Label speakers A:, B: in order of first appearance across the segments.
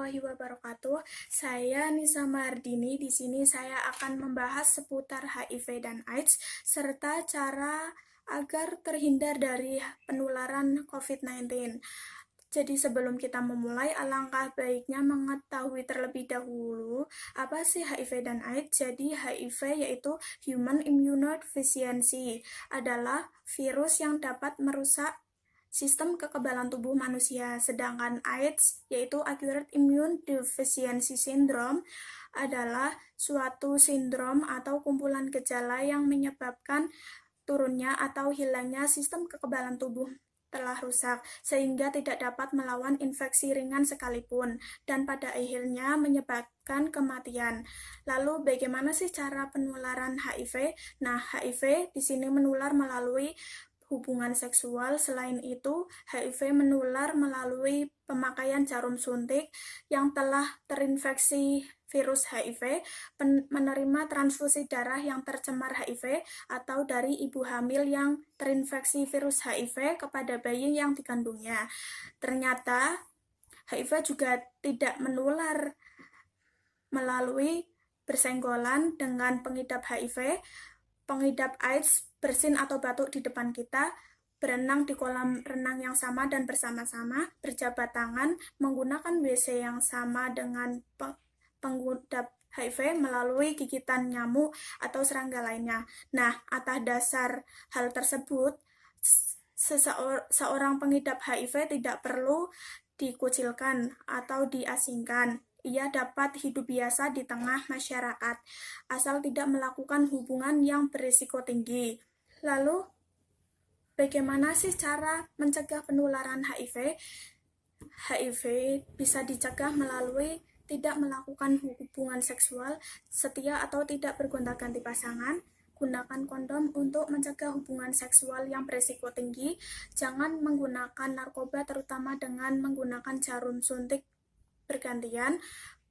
A: warahmatullahi wabarakatuh. Saya Nisa Mardini. Di sini saya akan membahas seputar HIV dan AIDS serta cara agar terhindar dari penularan COVID-19. Jadi sebelum kita memulai, alangkah baiknya mengetahui terlebih dahulu apa sih HIV dan AIDS. Jadi HIV yaitu Human Immunodeficiency, adalah virus yang dapat merusak sistem kekebalan tubuh manusia, sedangkan AIDS, yaitu Acquired Immune Deficiency Syndrome, adalah suatu sindrom atau kumpulan gejala yang menyebabkan turunnya atau hilangnya sistem kekebalan tubuh telah rusak, sehingga tidak dapat melawan infeksi ringan sekalipun, dan pada akhirnya menyebabkan kematian. Lalu bagaimana sih cara penularan HIV? Nah, HIV di sini menular melalui hubungan seksual. Selain itu, HIV menular melalui pemakaian jarum suntik. Yang telah terinfeksi virus HIV menerima transfusi darah yang tercemar HIV atau dari ibu hamil yang terinfeksi virus HIV kepada bayi yang dikandungnya. Ternyata HIV juga tidak menular melalui bersenggolan dengan pengidap HIV. Pengidap AIDS bersin atau batuk di depan kita, berenang di kolam renang yang sama dan bersama-sama, berjabat tangan, menggunakan WC yang sama dengan pengidap HIV melalui gigitan nyamuk atau serangga lainnya. Nah, atas dasar hal tersebut, seorang pengidap HIV tidak perlu dikucilkan atau diasingkan. Ia dapat hidup biasa di tengah masyarakat, asal tidak melakukan hubungan yang berisiko tinggi. Lalu, bagaimana sih cara mencegah penularan HIV? HIV bisa dicegah melalui tidak melakukan hubungan seksual setia atau tidak bergonta-ganti pasangan, gunakan kondom untuk mencegah hubungan seksual yang berisiko tinggi, jangan menggunakan narkoba terutama dengan menggunakan jarum suntik bergantian,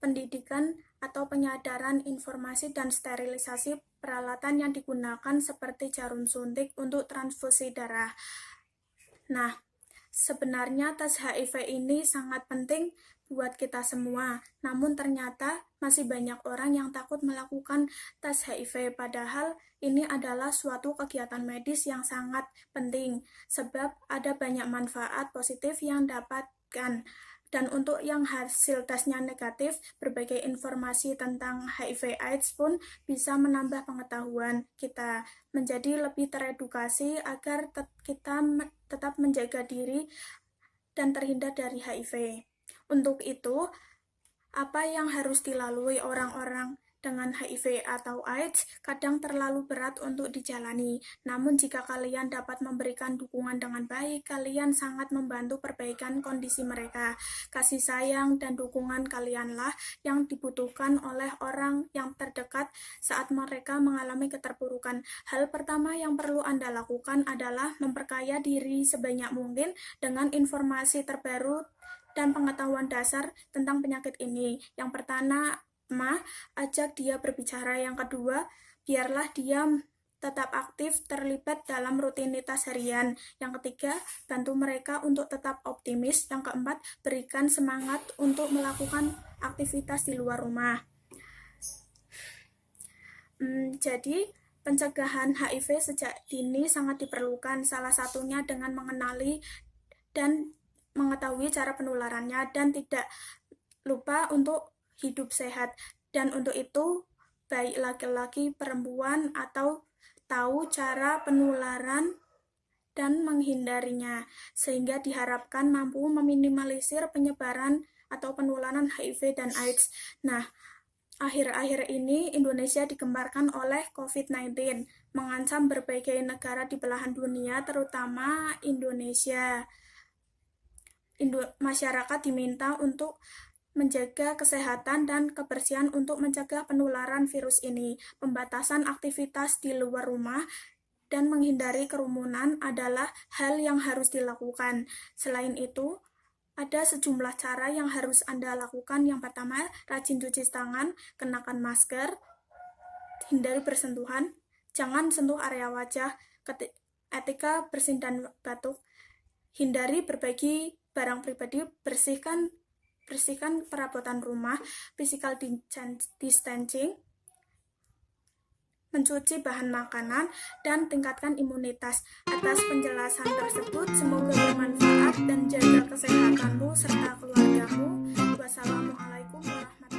A: pendidikan atau penyadaran informasi dan sterilisasi peralatan yang digunakan seperti jarum suntik untuk transfusi darah. Nah, sebenarnya tes HIV ini sangat penting buat kita semua, namun ternyata masih banyak orang yang takut melakukan tes HIV, padahal ini adalah suatu kegiatan medis yang sangat penting, sebab ada banyak manfaat positif yang dapatkan. Dan untuk yang hasil tesnya negatif, berbagai informasi tentang HIV/AIDS pun bisa menambah pengetahuan kita menjadi lebih teredukasi agar kita tetap menjaga diri dan terhindar dari HIV. Untuk itu, apa yang harus dilalui orang-orang dengan HIV atau AIDS kadang terlalu berat untuk dijalani. Namun jika kalian dapat memberikan dukungan dengan baik, kalian sangat membantu perbaikan kondisi mereka. Kasih sayang dan dukungan kalianlah yang dibutuhkan oleh orang yang terdekat saat mereka mengalami keterpurukan. Hal pertama yang perlu Anda lakukan adalah memperkaya diri sebanyak mungkin dengan informasi terbaru dan pengetahuan dasar tentang penyakit ini. Yang pertama, ajak dia berbicara. Yang kedua, biarlah dia tetap aktif terlibat dalam rutinitas harian. Yang ketiga, bantu mereka untuk tetap optimis. Yang keempat, berikan semangat untuk melakukan aktivitas di luar rumah. Jadi, pencegahan HIV sejak dini sangat diperlukan, salah satunya dengan mengenali dan mengetahui cara penularannya, dan tidak lupa untuk hidup sehat. Dan untuk itu, baik laki-laki, perempuan, atau tahu cara penularan dan menghindarinya, sehingga diharapkan mampu meminimalisir penyebaran atau penularan HIV dan AIDS. Nah, akhir-akhir ini Indonesia digemparkan oleh COVID-19, mengancam berbagai negara di belahan dunia, terutama Indonesia. Masyarakat diminta untuk menjaga kesehatan dan kebersihan untuk mencegah penularan virus ini. Pembatasan aktivitas di luar rumah dan menghindari kerumunan adalah hal yang harus dilakukan. Selain itu, ada sejumlah cara yang harus Anda lakukan. Yang pertama, rajin cuci tangan, kenakan masker, hindari bersentuhan, jangan sentuh area wajah, etika bersin dan batuk, hindari berbagi barang pribadi, bersihkan bersihkan perabotan rumah, physical distancing, mencuci bahan makanan, dan tingkatkan imunitas. Atas penjelasan tersebut, semoga bermanfaat dan jaga kesehatanmu serta keluargamu. Wassalamualaikum warahmatullahi wabarakatuh.